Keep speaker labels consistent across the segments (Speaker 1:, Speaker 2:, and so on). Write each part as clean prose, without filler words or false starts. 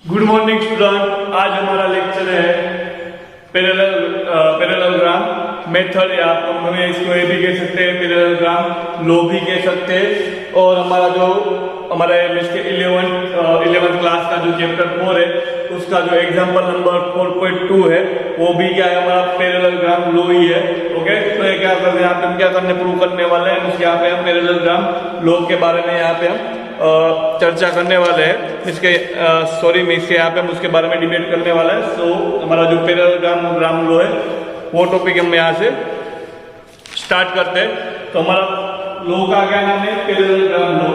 Speaker 1: Good morning student. आज हमारा lecture है पैरेललोग्राम मेथड, या हम इसको ए भी कह सकते हैं, पैरेललोग्राम लॉ भी कह सकते हैं। और हमारा जो हमारे 11th क्लास का जो चैप्टर 4 है उसका जो एग्जाम्पल नंबर 4.2 है वो भी क्या है, हमारा पैरेललोग्राम लॉ ही है। ओके, तो ये क्या करने यहाँ पे हम क्या करने प्रूव करने वाले हैं, यहाँ पे हम पैरेललोग्राम लॉ के बारे में यहाँ पे हम चर्चा करने वाले हैं। इसके यहाँ पे हम उसके बारे में डिबेट करने वाले हैं। सो हमारा जो पैरेललोग्राम लॉ है वो टॉपिक हम यहाँ से स्टार्ट करते हैं। तो हमारा लॉ का क्या नाम है, पैरेललोग्राम लॉ।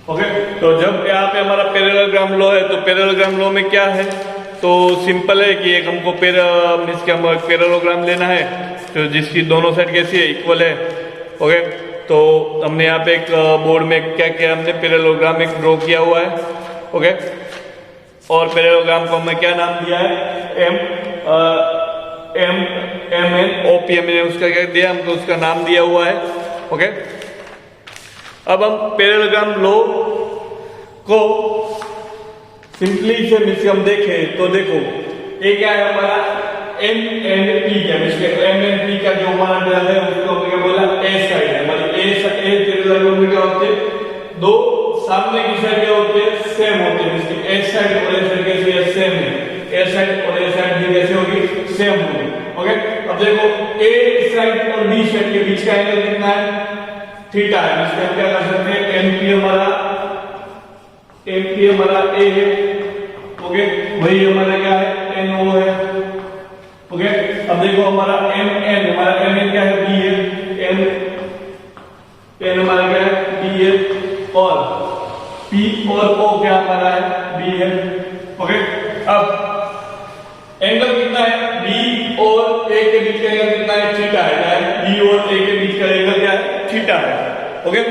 Speaker 1: ओके, तो जब यहाँ पे हमारा पैरेललोग्राम लॉ है तो पैरेललोग्राम लॉ में क्या है, तो सिंपल है कि एक हमको पैरेललोग्राम लेना है तो जिसकी दोनों साइड कैसी है, इक्वल है। ओके, तो हमने यहाँ पे एक बोर्ड में क्या किया, हमने पैरेललोग्राम एक ड्रॉ किया हुआ है। ओके, और पैरेललोग्राम को हमने क्या नाम दिया है, MNOP हमने उसका क्या दिया, हमको उसका नाम दिया हुआ है। ओके, अब हम पैरेललोग्राम लॉ को सिंपली से मिस हम देखें तो देखो ये क्या है, हमारा M एंड P का, M एंड P का जो हमारा डल है उसको हमने क्या बोला, A साइड है। मतलब A पैरेललोग्राम में क्या होते हैं, दो सामने की साइड क्या होते हैं, सेम होते हैं। इसकी A साइड और A साइड कैसी है, सेम है। A साइड और A साइड भी कैसे होगी, सेम होगी। ओके, अब देखो A साइड और B साइड के बीच का एंगल कितना है, थीटा है। इसका हम क्या कर सकते हैं, MP हमारा A है। ओके, वही हमारा क्या है, NO है। ओके, अब देखो हमारा MN क्या है, B है। N हमारा क्या है, B है। और P और O क्या हमारा है, B है। ओके, अब एंगल कितना है, B और A के बीच का एंगल कितना है, थीटा है। B और A के बीच का एंगल क्या है, थीटा है। ओके,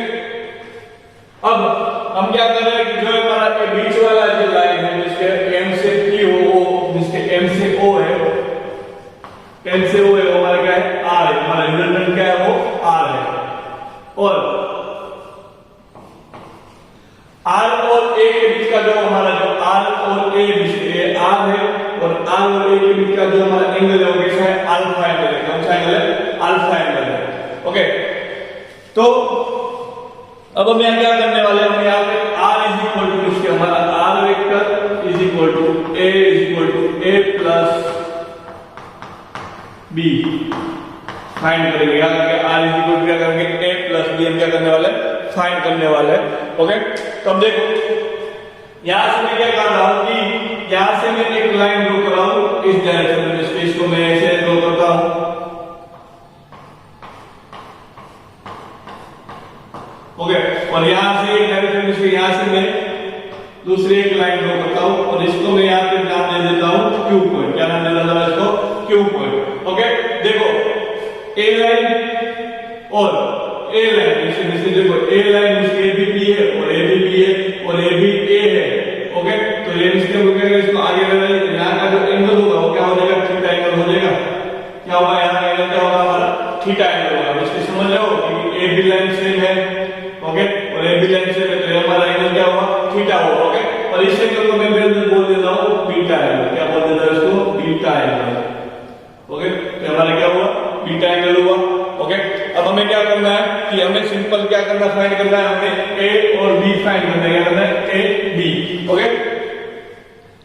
Speaker 1: अब हम क्या कर रहे हैं कि जो हमारा बीच वाला जो लाइन है जिसके M से P हो, वो जिसके M से O है, M से O है, वो हमारा क्या है, R है। हमारा रिजल्टेंट क्या है, वो R है। और R और A के बीच का जो हमारा जो R और A R है, और R और A के बीच का जो हमारा एंगल है वो कैसा है, अल्फा एंगल है। कौन सा एंगल है, अल्फा एंगल है। ओके, तो अब हम यहाँ क्या करने वाले हैं, हम यहाँ पे R इज इक्वल टू इसके हमारा R vector is equal to A plus B find करेंगे। यहाँ करके R इज इक्वल टू क्या करेंगे, A प्लस B हम क्या करने वाले हैं, फाइंड करने वाले हैं। ओके, तो अब देखो यहाँ से मैं क्या कर रहा हूँ कि यहाँ से मैं एक लाइन ड्रॉ कर रहा हूँ इस डायरेक्शन में, इसको मैं ऐसे ड्रॉ करता हूँ। ओके, और यहाँ से एक डायरेक्शन में, यहाँ से मैं दूसरी एक लाइन ड्रॉ करता हूँ और इसको मैं यहाँ पे नाम दे देता हूँ क्यू पॉइंट। क्या नाम दे देता हूँ इसको, क्यू पॉइंट। ओके, देखो ए लाइन और ए लाइन, इसे देखो ए लाइन इसकी ए भी बी है और ए भी बी है और ए भी ए है। ओके, तो ये इसके मुझे इसको आगे बढ़ाइए, यहाँ का जो एंगल होगा वो क्या हो जाएगा, थीटा एंगल हो जाएगा। क्या होगा, यहाँ का एंगल क्या होगा, हमारा थीटा एंगल होगा। इसको समझ लो कि ए बी लाइन सेम है। ओके, और ए बी लाइन सेम है तो हमारा एंगल क्या होगा, थीटा होगा। ओके, और इस एंगल को मैं बोल देता हूँ बीटा एंगल। क्या बोल देता हूँ इसको, बीटा एंगल। ओके, तो हमारा क्या हुआ, बीटा एंगल हुआ। ओके, अब हमें क्या करना है कि हमें सिंपल क्या करना, फाइंड करना है, हमें A और B फाइंड करना है। क्या करना है, A B। ओके,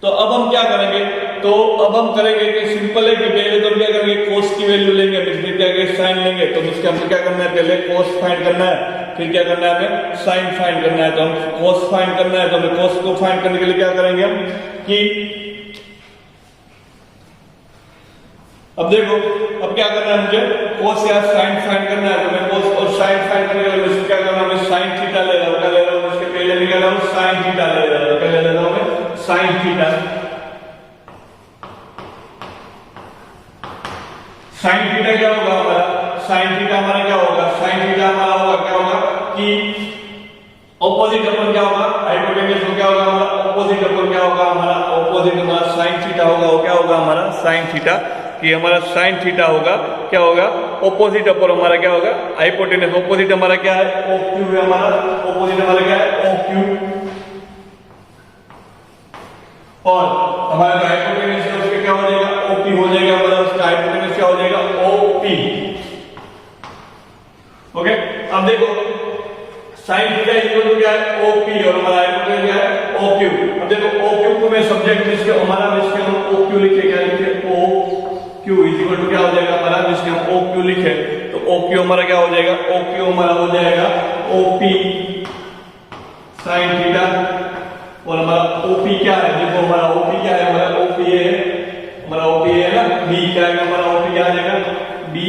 Speaker 1: तो अब हम क्या करेंगे, तो अब हम करेंगे कि सिंपल है कि पहले तो हम क्या करेंगे, cos की वैल्यू लेंगे, फिर क्या करेंगे, sin लेंगे। तो इसका हमें क्या करना है, पहले cos फाइंड करना है, फिर क्या करना है, हमें sin फाइंड करना है। तो हम cos फाइंड करना है, तो हमें cos को फाइंड करने के लिए क्या करेंगे हम कि अब देखो अब क्या करना है, मुझे cos या sin फाइंड करना है। तो मैं cos और sin फाइंड करने के लिए क्या करना है, मैं sin थीटा ले रहा हूँ। क्या ले रहा हूँ, इसके पहले मैं क्या ले रहा हूँ, sin थीटा ले रहा हूँ। पहले ले रहा हूँ मैं sin थीटा। sin थीटा क्या होगा हमारा, sin थीटा हमारा क्या होगा, sin थीटा हमारा होगा क्या होगा कि ऑपोजिट अपन क्या होगा, हाइपोटेन्यूज को क्या होगा हमारा, ऑपोजिट अपन क्या होगा, हमारा ऑपोजिट हमारा sin थीटा होगा। वो क्या होगा हमारा sin थीटा, कि हमारा sin थीटा होगा क्या होगा, ऑपोजिट अपर हमारा क्या होगा हाइपोटेनस, ऑपोजिट हमारा क्या है ओ क्यू है हमारा, ऑपोजिट हमारा क्या है ओ क्यू, और हमारा जो हाइपोटेनस है उसका क्या हो जाएगा ओपी हो जाएगा हमारा, उसका हाइपोटेनस क्या हो जाएगा ओपी। ओके, अब देखो साइन थीटा इक्वल टू क्या है ओपी और हमारा हाइपोटेनस क्या है ओक्यू। अब देखो ओक्यू को मैं सब्जेक्ट में हमारा जिसके हम ओक्यू लिखे, क्या लिखे ओक्यू इक्वल टू क्या हो जाएगा हमारा, जिसके हम ओक्यू लिखे तो ओक्यू हमारा क्या हो जाएगा, ओक्यू हमारा हो जाएगा ओपी साइन थीटा, और हमारा ओपी क्या है, देखो हमारा ओपी क्या है, हमारा ओपी है, हमारा ओपी है ना बी, क्या है हमारा ओपी क्या आ जाएगा बी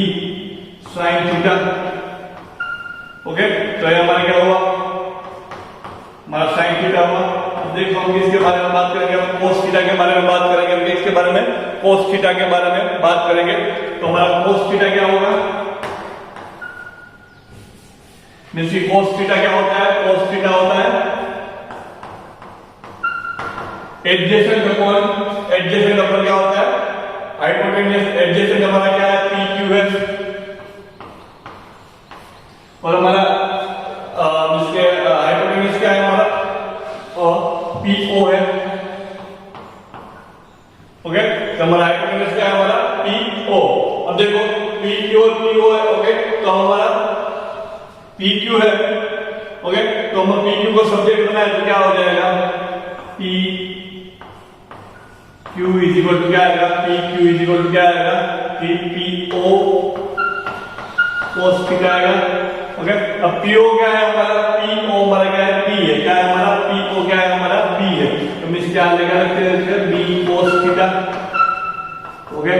Speaker 1: साइन थीटा। ओके, तो ये हमारा क्या हुआ हमारा साइन थीटा हुआ। अब देखो हम किसके बारे में बात करेंगे, हम कोस थीटा के बारे में बात करेंगे, हम किसके बारे में कोस थीटा के बारे में बात करेंगे। तो हमारा कोस थीटा क्या होगा, मींस कोस थीटा क्या होता है, कोस थीटा होता है एडजेसेंट अपॉन, एडजेसेंट अपॉन क्या होता है हाइपोटेनस, एडजेसेंट हमारा क्या है पी क्यू है, और हमारा जिसके हाइपोटेनस क्या है हमारा पी ओ है। ओके, तो हमारा हाइपोटेनस क्या है हमारा पी ओ। अब देखो पी क्यू और पी ओ है, ओके, तो हमारा पी क्यू है, ओके, तो हम पी क्यू को सब्जेक्ट बनाए तो क्या हो जाएगा P Q is equal to क्या आएगा, P Q is equal to क्या आएगा पी ओ कोस थीटा आएगा। ओके, अब पीओ क्या है हमारा, पीओ हमारा क्या है पी है, क्या है हमारा पीओ क्या है हमारा बी है, तो हम इसके आगे क्या रखते हैं B cos theta. Okay,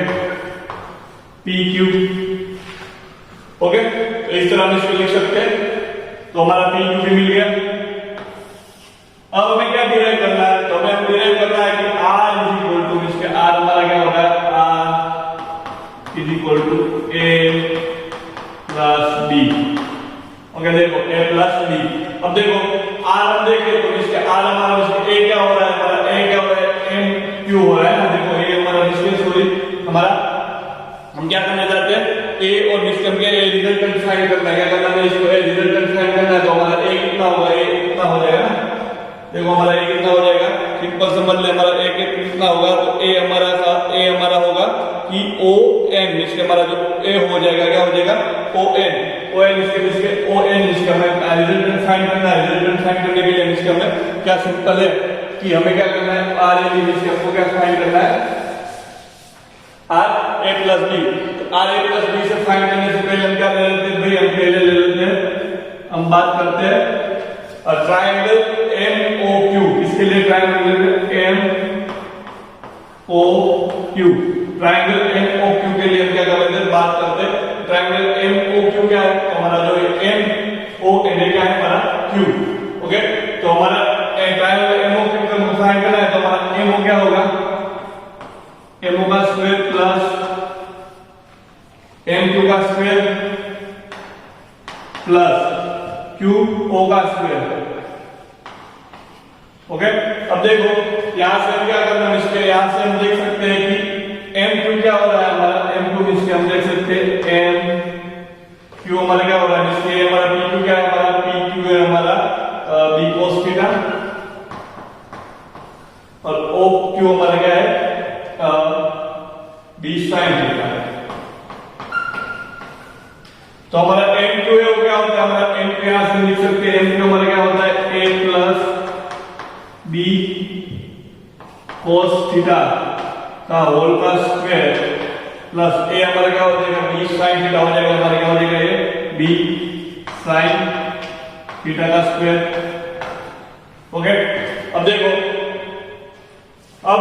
Speaker 1: P Q. Okay, तो इस तरह हम इसको लिख सकते हैं, तो हमारा पी क्यू भी मिल गया। अब हमें क्या डिराइव करना है, तो हमें डिराइव करना है कि आर इज इक्वल टू, इसके आर हमारा क्या होता है R is equal to A plus B. Okay, देखो a प्लस बी। अब देखो r हम देखें तो इसके r हमारा इसके a क्या हो रहा है, हमारा a क्या हो रहा है m q हो रहा है ना, देखो a हमारा डिस्टेंस सॉरी हमारा हम क्या करने जाते हैं a और डिस्टेंस के रिजल्टेंट फाइंड करना है, क्या करना है इसको a रिजल्टेंट फाइंड करना है, तो हमारा a कितना होगा, a कितना हो जाएगा ना, देखो हमारा a कितना हो जाएगा, सिंपल समझ ले हमारा a कितना होगा, तो a हमारा होगा कि o n, इसके हमारा जो a हो जाएगा क्या हो जाएगा o n इसके o n इसका हमें रिजल्टेंट फाइंड करना है। रिजल्टेंट फाइंड करने के लिए इसका हमें क्या सिंपल है कि हमें क्या करना है r a b इसके हमको क्या फाइंड करना है r a प्लस b। तो r a प्लस b से फाइंड करने से पहले हम क्या ले लेते हैं भाई, हम पहले ले लेते हैं, हम बात करते हैं ट्रायंगल m o q, इसके लिए triangle m o q, triangle m o q के लिए हम क्या कर लेते हैं बात करते हैं ट्रायंगल m o q क्या है, तो हमारा जो m o n क्या है हमारा q। ओके, तो हमारा ट्रायंगल m o q का फाइंड करना है, तो हमारा m o क्या होगा m o का स्क्वायर प्लस m q का स्क्वायर प्लस q o का स्क्वायर। ओके, अब देखो यहां से हम क्या करना है, इसके यहां से हम देख सकते हैं कि m2 क्या हो रहा है हमारा, m2 इसके हम देख सकते हैं m q हमारा क्या हो रहा है, इसके हमारा p2 क्या है, हमारा p2 है हमारा b cos थीटा, और o q हमारा क्या है b sin थीटा। तो हमारा m2 है वो क्या होता है, हमारा m2 यहां से लिख सकते हैं, m2 हमारा क्या होता है a plus b cos theta का होल का स्क्वायर प्लस a हमारा क्या हो जाएगा b sin थीटा हो जाएगा, हमारा क्या हो जाएगा ये b sin थीटा का स्क्वायर। ओके, अब देखो अब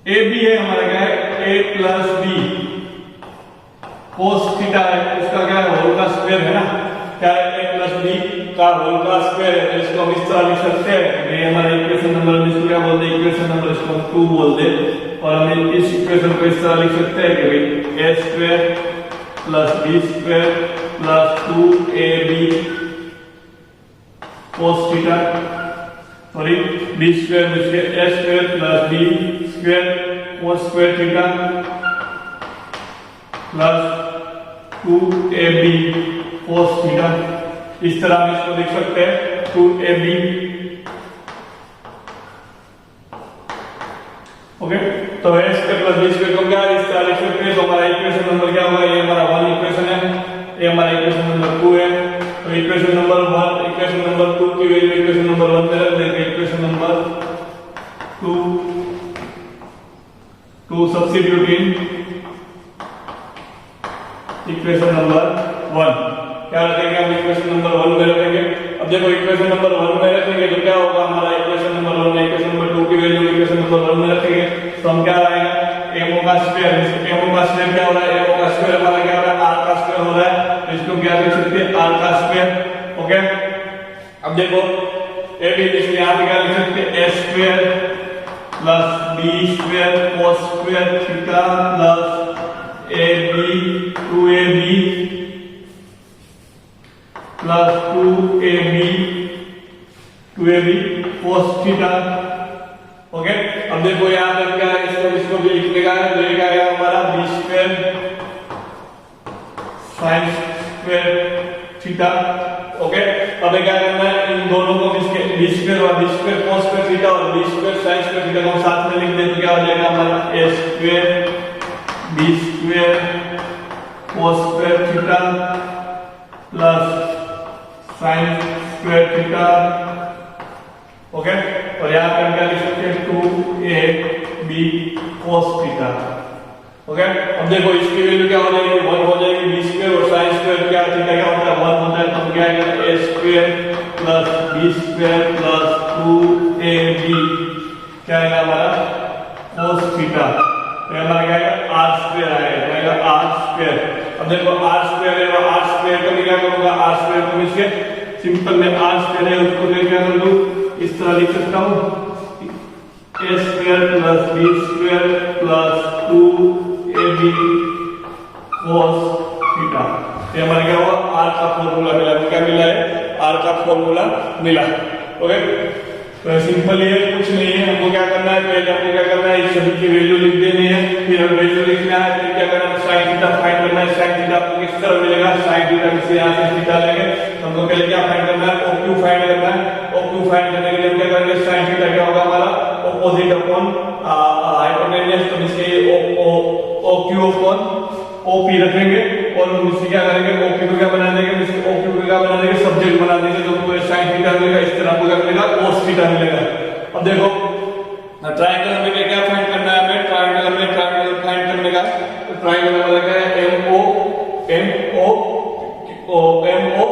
Speaker 1: a b है हमारा क्या है a plus b cos theta है, उसका क्या है होल का स्क्वायर है ना, क्या है a प्लस b का होल का स्क्वायर है, तो इसको हम इस तरह लिख सकते हैं, ये हमारा इक्वेशन नंबर, इसको क्या बोलते हैं इक्वेशन नंबर, इसको हम 2 बोलते हैं, और हम इस इक्वेशन को इस तरह लिख सकते हैं कि भाई a square plus b square plus 2ab cos theta, sorry b square में a square plus b square cos square theta plus 2ab cos theta. इस तरह हम इसको लिख सकते हैं 2ab। ओके, तो a square plus b square को क्या इस तरह लिख सकते हैं। तो हमारा इक्वेशन नंबर क्या होगा, ये हमारा 1 इक्वेशन है, ये हमारा इक्वेशन नंबर 2 है। तो इक्वेशन नंबर 1 इक्वेशन नंबर 2 की वैल्यू इक्वेशन नंबर 1 में रख देंगे। Equation number 2 substitute in equation number 1। क्या रखेंगे हम इक्वेशन नंबर 1 में रखेंगे। अब देखो इक्वेशन नंबर 1 में रखेंगे तो क्या होगा, हमारा इक्वेशन नंबर 1 में इक्वेशन नंबर 2 की वैल्यू इक्वेशन नंबर 1 में रखेंगे तो हम क्या आएगा m का स्क्वायर। m का स्क्वायर क्या हो रहा है, m का स्क्वायर हमारा क्या हो रहा है, r का स्क्वायर हो रहा है। तो इसको क्या लिख सकते हैं, r का स्क्वायर। ओके, अब देखो a भी इसलिए यहां पे क्या लिख सकते हैं, a square plus b square cos square theta plus ab 2ab plus 2ab cos theta. Okay, अब देखो यहाँ पर क्या है, इसको भी लिखने का है। तो ये क्या आएगा हमारा b square sin square theta. Okay, अब क्या करना है, इन दोनों को इसके b स्क्वायर और b square cos square theta और b square sin square theta को साथ में लिख दे तो क्या हो जाएगा हमारा a square b square cos square theta plus sin square theta. Okay, और यहाँ पर क्या लिख सकते हैं 2ab cos थीटा। ओके, अब देखो इसकी वैल्यू क्या हो जाएगी, 1 हो जाएगी। b स्क्वायर और sin स्क्वायर क्या थीटा क्या होता है, 1 होता है। तो क्या आएगा a square plus b square plus 2ab क्या आएगा हमारा cos थीटा। तो हमारा क्या आएगा r स्क्वायर आएगा, r स्क्वायर। अब देखो r स्क्वायर है, r स्क्वायर को मैं क्या करूंगा, r स्क्वायर को इसके सिंपल में r स्क्वायर है उसको मैं क्या कर दूं, इस तरह लिख सकता हूं a square plus b square plus 2ab cos theta. ये हमारा क्या हुआ, r का फॉर्मूला मिला। क्या मिला है, r का फॉर्मूला मिला। ओके, तो सिंपल ये कुछ नहीं है। हमको क्या करना है, पहले हमको क्या करना है, इस सभी की वैल्यू लिख देनी है। फिर हम वैल्यू लिखना है, फिर क्या करना है, sin थीटा फाइंड करना है। sin थीटा आपको किस तरह मिलेगा, sin थीटा से यहां से थीटा लेंगे। हमको पहले क्या फाइंड करना है, OQ फाइंड करना है। OQ फाइंड करने के लिए हम क्या करेंगे, sin थीटा क्या होगा हमारा ऑपोजिट अपॉन हाइपोटेन्यूज। तो इसके OQ अपॉन OP रखेंगे और हम इससे क्या करेंगे, OQ को क्या बना देंगे, इसके OQ को क्या बना देंगे, सब्जेक्ट बना देंगे। तो हमको sin थीटा मिलेगा, इस तरह आपको क्या मिलेगा, cos थीटा मिलेगा। अब देखो ट्रायंगल में क्या फाइंड करना है हमें, ट्रायंगल फाइंड करने का। तो ट्रायंगल वाला क्या है, MOQ और MO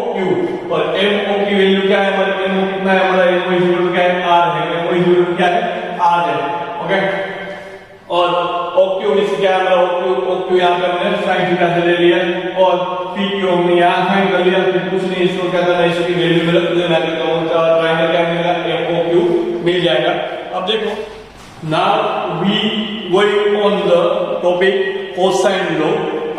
Speaker 1: की वैल्यू क्या है हमारे, MO कितना है हमारा, MO इक्वल क्या है, R है। MO इक्वल क्या है, R है। ओके, और OQ इसे क्या है हमारा, OQ यहाँ पे हमने sin थीटा से ले लिया और PQ हमने यहाँ फाइंड कर लिया। फिर कुछ नहीं, इसको क्या करना है, इसकी वैल्यू में रख देना है। तो ट्रायंगल क्या मिलेगा, MOQ मिल जाएगा। अब देखो now we going on the topic cosine law.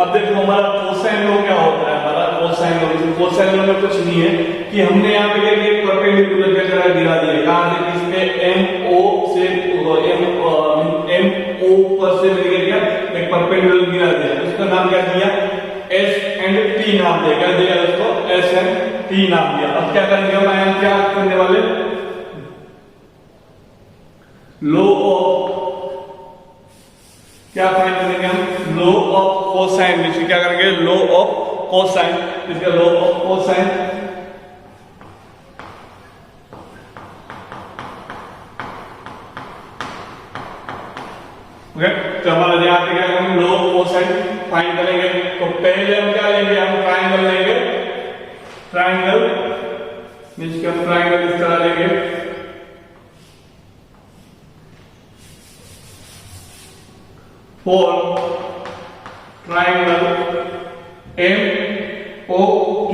Speaker 1: अब देखो हमारा कोसाइन लॉ क्या होता है, हमारा कोसाइन लॉ में कुछ नहीं है कि हमने यहाँ पे क्या किया, परपेंडिकुलर क्या करा, गिरा दिया। कहां से, इसमें MO से MO पर से मिल गया एक परपेंडिकुलर गिरा दिया। उसका नाम क्या दिया, S एंड T नाम दिया उसको, S एंड T नाम दिया। अब क्या करेंगे हम, यहाँ क्या करने वाले, लो ऑफ क्या फाइंड करेंगे हम, लो ऑफ कोसाइन। इसकी क्या करेंगे, लो ऑफ कोसाइन। इसका लो ऑफ कोसाइन ओके। तो हमारा यहाँ पे क्या करेंगे, लो ऑफ कोसाइन फाइंड करेंगे। तो पहले हम क्या लेंगे, हम ट्रायंगल लेंगे। ट्रायंगल जिसके हम ट्रायंगल इस तरह लेंगे, for triangle MOQ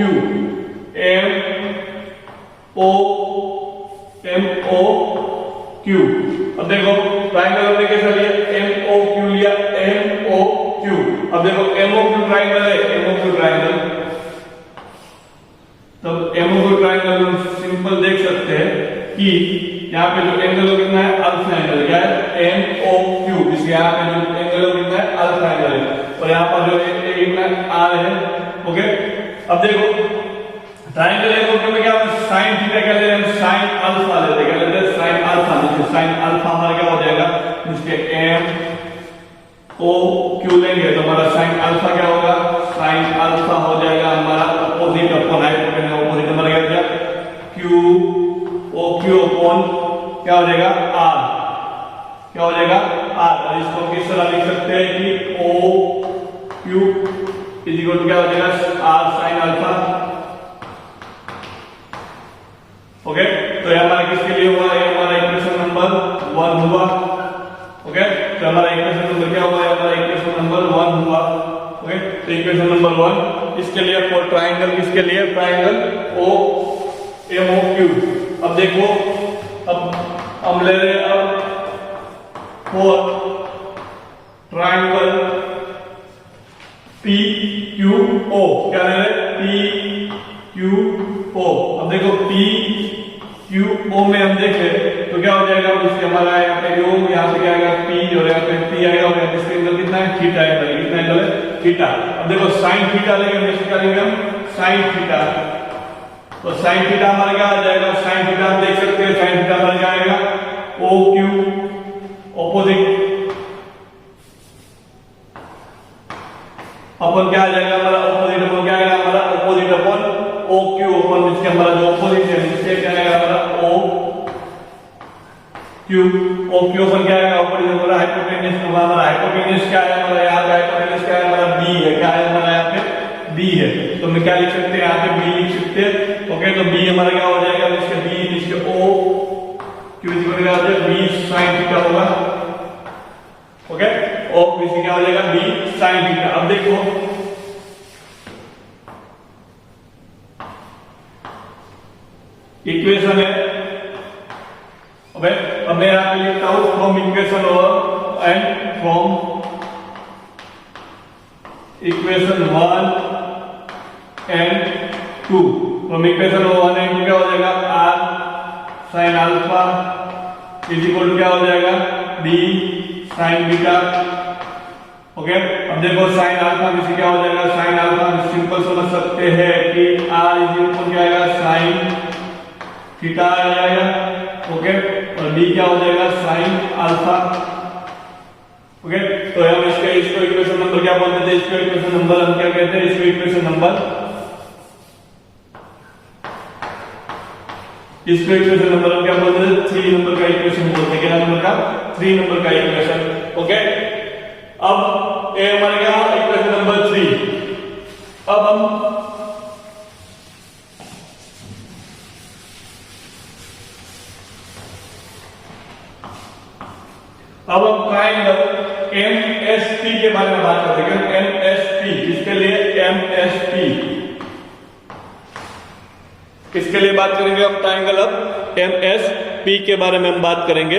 Speaker 1: अब देखो ट्रायंगल हमने कैसा लिया, MOQ लिया, MOQ। अब देखो MOQ ट्रायंगल है, MOQ ट्रायंगल। तो MOQ ट्रायंगल हम सिंपल देख सकते हैं कि यहाँ पे जो एंगल कितना है, अल्फा एंगल। क्या है, MOQ। इसके यहाँ पे जो एंगल कितना है, अल्फा एंगल है। और यहाँ पर जो कितना R है, ओके, अब देखो ट्राइंगल एक में क्या साइन थीटा क्या ले रहे हैं, साइन अल्फा लेते हैं, क्या लेते हैं साइन अल्फा, जिससे साइन अल्फा हमारा क्या हो जाएगा, जिसके एम ओ क्यू लेंगे तो हमारा साइन अल्फा क्या होगा, साइन अल्फा हो जाएगा हमारा अपोजिट अपॉन हाइपोटेन्यूज, अपोजिट हमारा क्या क्यू ओ क्यू अपॉन क्या हो जाएगा आर, क्या हो जाएगा आर। और इसको किस तरह लिख सकते हैं कि O Q is equal to क्या हो जाएगा आर साइन अल्फा। ओके, तो ये हमारा किसके लिए हुआ, ये हमारा इक्वेशन नंबर 1 हुआ। ओके, तो हमारा इक्वेशन नंबर क्या हुआ, हमारा इक्वेशन नंबर 1 हुआ। ओके, तो इक्वेशन नंबर 1 इसके लिए फॉर ट्राइंगल, किसके लिए, triangle O M O Q. अब देखो, अब हम ले रहे हैं अब for triangle P Q O, क्या ले रहे हैं पी क्यू ओ। अब देखो पी क्यू ओ में हम देखें तो क्या हो जाएगा, इसके हमारा यहाँ पे ओ, यहाँ पे क्या आएगा पी और यहाँ पे पी आएगा, और यहाँ पे इसके एंगल कितना है थीटा एंगल, कितना एंगल है थीटा। अब देखो साइन थीटा लेंगे, हम इसका लेंगे हम साइन थीटा, तो साइन थीटा हमारा क्या आ जाएगा, साइन थीटा हम देख सकते हैं साइन थीटा हमारा क्या आएगा ओ क्यू ऑपोजिट अपन क्या आ जाएगा हमारा ऑपोजिट अपन क्या आएगा हमारा ऑपोजिट अपन ओ क्यू अपन, जिसके हमारा जो ऑपोजिट है जिससे क्या आएगा हमारा ओ क्यू अपन क्या आएगा ऑपोजिट हमारा हाइपोटेन्यूज, हमारा हाइपोटेन्यूज क्या है हमारा यहाँ पे हाइपोटेन्यूज क्या है हमारा बी है, क्या है हमारा यहाँ पे बी है, तो हम क्या लिख सकते हैं यहाँ पे बी लिख सकते हैं। ओके, तो बी हमारा क्या हो जाएगा, इसके बी इसके O Q is equal to B sine theta होगा। ओके, और इसके क्या हो जाएगा बी साइन थीटा। अब देखो इक्वेशन है, अब मैं यहां पे लिखता हूं from equation and from equation 1 and 2, from equation 1 and 2 क्या हो जाएगा R sine alpha is equal to क्या हो जाएगा बी साइन बीटा। ओके, अब देखो साइन अल्फा में से क्या हो जाएगा, साइन अल्फा में सिंपल समझ सकते हैं कि आर इज इक्वल टू क्या आएगा साइन थीटा आ जाएगा। ओके, और बी क्या हो जाएगा साइन अल्फा। ओके, तो हम इसको इक्वेशन नंबर क्या बोलते थे, इसको इक्वेशन नंबर हम क्या कहते हैं, इसको इक्वेशन नंबर हम क्या बोलते हैं 3 नंबर का इक्वेशन बोलते हैं, क्या नंबर का 3 नंबर का इक्वेशन। ओके, अब ये हमारे क्या इक्वेशन नंबर 3। अब हम ट्राइंगल एमएसपी के बारे में बात करते हैं। एमएसपी किसके लिए, एमएसपी किसके लिए बात करेंगे हम, ट्राइंगल अब एमएसपी के बारे में हम बात करेंगे।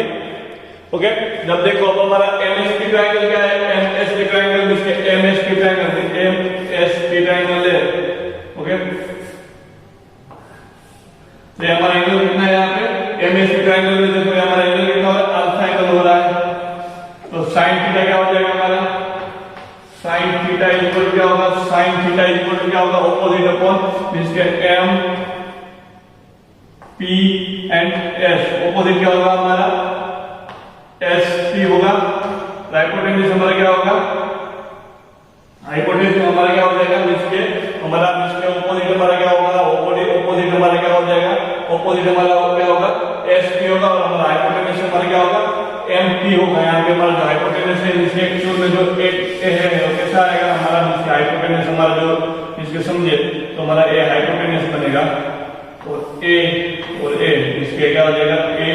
Speaker 1: ओके, जब देखो अब हमारा एमएसपी ट्राइंगल क्या है, एमएसपी ट्राइंगल इसके एमएसपी ट्राइंगल है। ओके, तो हमारा एंगल कितना है यहाँ पे एमएसपी ट्राइंगल में, देखो हमारा एंगल कितना हो रहा है अल्फा एंगल हो रहा है, तो साइन थीटा क्या हो जाएगा हमारा, साइन थीटा इक्वल क्या होगा, साइन थीटा इक्वल क्या होगा ऑपोजिट अपॉन जिसके M P and S, opposite क्या होगा हमारा एस पी होगा। हाइपोटेन्यूज हमारा क्या होगा, हाइपोटेन्यूज हमारा क्या हो जाएगा जिसके हमारा जिसके ऑपोजिट हमारा क्या होगा, ऑपोजिट हमारा क्या हो जाएगा, ऑपोजिट हमारा क्या होगा एस पी होगा, और हमारा हाइपोटेन्यूज हमारा क्या होगा एम पी होगा। यहाँ पे हमारा जो हाइपोटेन्यूज है इसके एक्चुअल में जो एक है वो कैसा आएगा हमारा, जिसके हाइपोटेन्यूज हमारा जो इसके समझे तो हमारा ए हाइपोटेन्यूज बनेगा, और ए इसके क्या हो जाएगा ए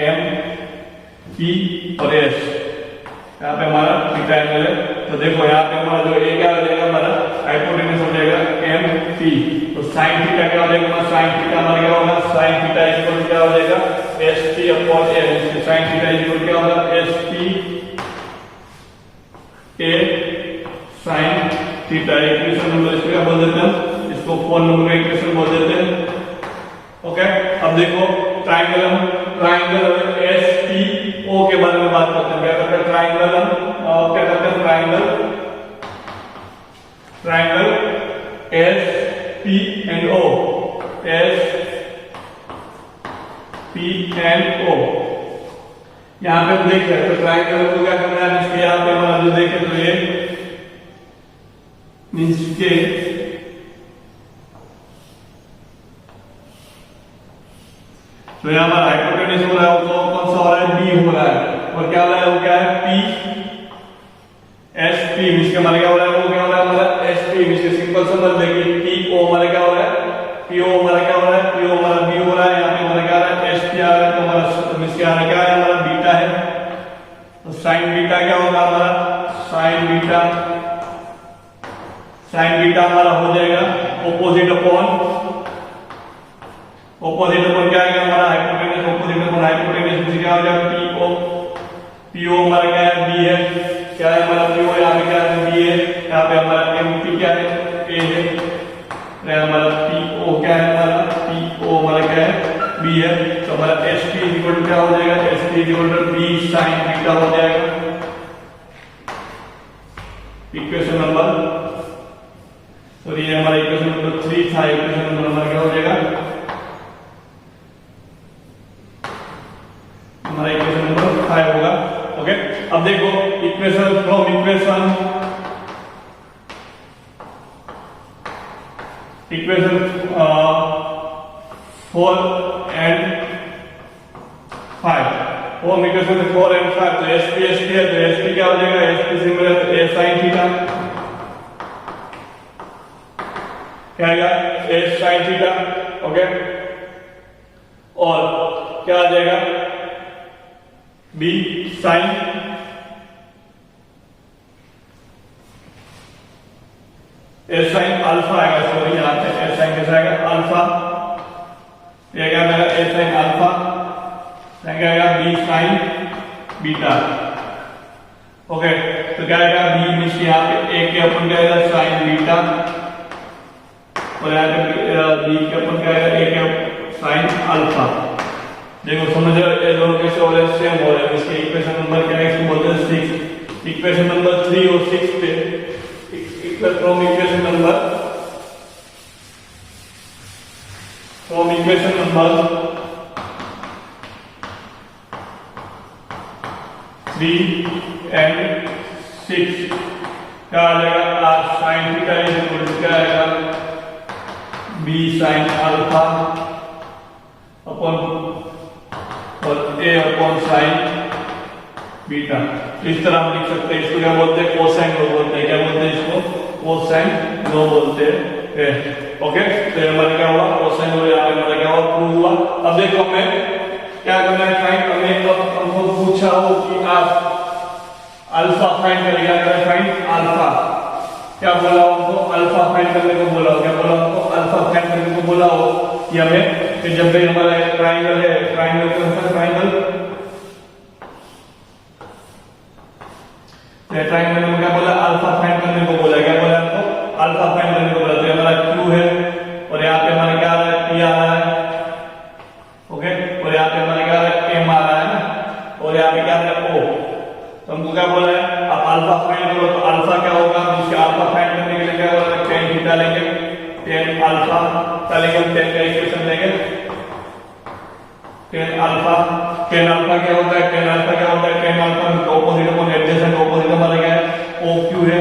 Speaker 1: एम पी और एस, यहाँ पे हमारा थीटा एंगल है। तो देखो यहाँ पे हमारा जो ए क्या हो जाएगा हमारा हाइपोटेन्यूज हो जाएगा एम पी, तो साइन थीटा क्या हो जाएगा हमारा, साइन थीटा हमारा क्या होगा, साइन थीटा इक्वल क्या हो जाएगा S P upon S, sine theta equal क्या होगा S P A sine theta. Equation number इसको क्या बोल देते हैं, इसको 4 नंबर का इक्वेशन बोल देते हैं। ओके, अब देखो ट्राइंगल एस पी ओ के बारे में बात करते हैं। क्या करते हैं ट्राइंगल, हम क्या करते हैं triangle triangle S P and O, S P and O. यहां पे देखे तो ट्राइंगल को क्या करना है, इसके यहाँ पे हमारा जो देखे तो ये मीन्स के तो यहाँ हमारा हाइपोटेन्यूज हो रहा है, तो कौन सा हो रहा है, बी हो रहा है। और क्या हो रहा है, वो क्या है, पी एस पी, इसके हमारे क्या हो रहा है, वो क्या हो रहा है हमारा एस पी। इसके सिंपल समझ देखिए, पी ओ हमारा क्या हो रहा है, पी ओ हमारा क्या हो रहा है, पी ओ हमारा बी हो रहा है। यहाँ पे हमारा क्या आ रहा है, एस पी आ रहा है, तो हमारा इसके आने क्या है, हमारा बीटा है। तो साइन बीटा क्या होगा हमारा, साइन बीटा, साइन बीटा हमारा हो जाएगा ऑपोजिट अपॉन, ऑपोजिट अपॉन क्या आएगा हमारा हाइपोटेन्यूज, ऑपोजिट अपॉन हाइपोटेन्यूज से क्या हो जाएगा, पीओ, पीओ हमारा क्या है, बी है, क्या है हमारा पीओ, यहाँ पे क्या है, बी है, यहाँ पे हमारा एमपी क्या है, ए है, हमारा पीओ क्या है, हमारा पीओ हमारा क्या है, बी है। तो हमारा एसपी इक्वल क्या हो जाएगा, S P equal B sine beta हो जाएगा। इक्वेशन नंबर, तो ये हमारा इक्वेशन नंबर 3 था। इक्वेशन नंबर हमारा क्या हो जाएगा, हमारा इक्वेशन नंबर 5 होगा। ओके, अब देखो equation from equation 4 and 5, from equation 4 and 5, तो एसपी एसपी है, तो एसपी क्या हो जाएगा, एसपी सिमिलर ए साइन थीटा, क्या आएगा, ए साइन थीटा। ओके, और क्या आ जाएगा, बी साइन, ए साइन अल्फा आएगा, सॉरी यहाँ पे ए साइन कैसा आएगा, अल्फा, ये क्या आएगा, ए साइन अल्फा, क्या आएगा, बी साइन बीटा। ओके, तो क्या आएगा, बी मीन्स यहाँ पे ए के अपन क्या आएगा, साइन बीटा, और यहाँ पे बी के अपन क्या आएगा, ए के साइन अल्फा। देखो समझ रहे हो, ये दोनों कैसे हो रहे हैं, सेम हो रहे हैं। इसके इक्वेशन नंबर क्या है, इसको बोलते हैं 6। इक्वेशन नंबर 3 और 6 पे फ्रॉम इक्वेशन नंबर 3 and 6 क्या आ जाएगा, साइन थीटा इक्वल टू क्या आएगा, बी साइन अल्फा अपॉन और ए अपॉन साइन बीटा। इस तरह हम लिख सकते हैं। इसको क्या बोलते हैं, कोसाइन लो बोलते हैं। क्या बोलते हैं इसको, कोसाइन लो बोलते हैं। ओके, तो हमारा क्या हुआ, कोसाइन लो यहाँ पे हमारा क्या हुआ, प्रूव हुआ। अब देखो हमें क्या करना है, फाइंड, हमें हमको पूछा हो कि आप अल्फा फाइंड करें, क्या करें, फाइंड अल्फा। क्या बोला हमको, अल्फा फाइंड करने को बोला हो, क्या बोला हमको, अल्फा फाइंड करने को बोला हो कि हमें, कि जब भी हमारा एक ट्राइंगल है, ट्राइंगल कौन सा ट्राइंगल, ट्राइंगल में क्या बोला, अल्फा फाइंड करने को बोला, क्या बोला आपको, अल्फा फाइंड करने को बोला। तो हमारा क्यू है और यहाँ पे हमारा क्या आ रहा है, पी आ रहा है। ओके, और यहाँ पे हमारा क्या आ रहा है, एम आ रहा है ना, और यहाँ पे क्या आ रहा है, ओ। तो हमको क्या बोला है, आप अल्फा फाइंड करो, तो अल्फा क्या होगा, इसके अल्फा फाइंड करने के लिए क्या बोला, टेन थीटा लेंगे, टेन अल्फा का लेंगे, टेन का इक्वेशन लेंगे, टेन अल्फा क्या होता है, टेन अल्फा क्या होता है, tan alpha opposite upon adjacent, opposite हमारा क्या है, ओ क्यू है,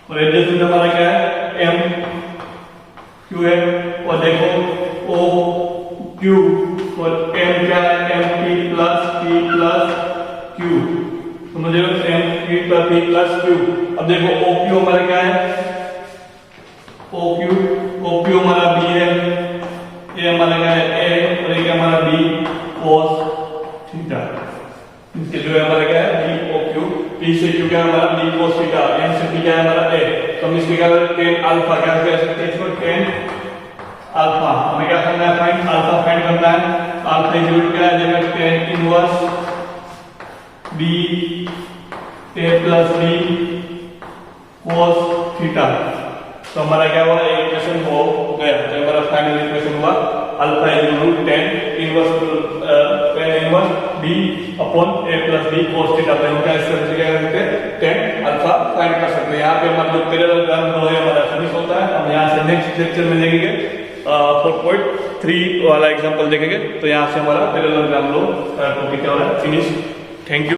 Speaker 1: और एडजेसेंट हमारा क्या है, एम क्यू है। और देखो ओ क्यू और एम क्या है, एम पी प्लस क्यू, समझ रहे हो, एम पी प्लस क्यू। अब देखो ओ क्यू हमारा क्या है, ओ क्यू हमारा बी है, ये हमारा क्या है, ए, और ये क्या हमारा बी कोस थीटा। इसके जो है हमारा क्या है, बी ओ क्यू, बी से क्यू क्या हमारा, बी कोस थीटा, एम से बी क्या है हमारा, ए। तो हम इसके क्या करें, टेन अल्फा क्या कह सकते हैं इसको, टेन अल्फा। हमें क्या करना है, फाइंड अल्फा फाइंड करना है। अल्फा इक्वल क्या है, देखो tan inverse B A plus B cos theta. तो हमारा क्या हुआ, इक्वेशन हो गया। तो हमारा फाइनल इक्वेशन हुआ alpha equal to 10 inverse B upon A plus B cos theta. तो हम क्या इस तरह से क्या करते हैं, 10 अल्फा फाइंड कर सकते हैं। यहाँ पे हमारा जो पैरेललोग्राम लो है हमारा फिनिश होता है। हम यहाँ से नेक्स्ट लेक्चर में देखेंगे 4.3 वाला एग्जांपल देखेंगे। तो यहाँ से हमारा पैरेललोग्राम लो टॉपिक क्या हो रहा है फिनिश। Thank you.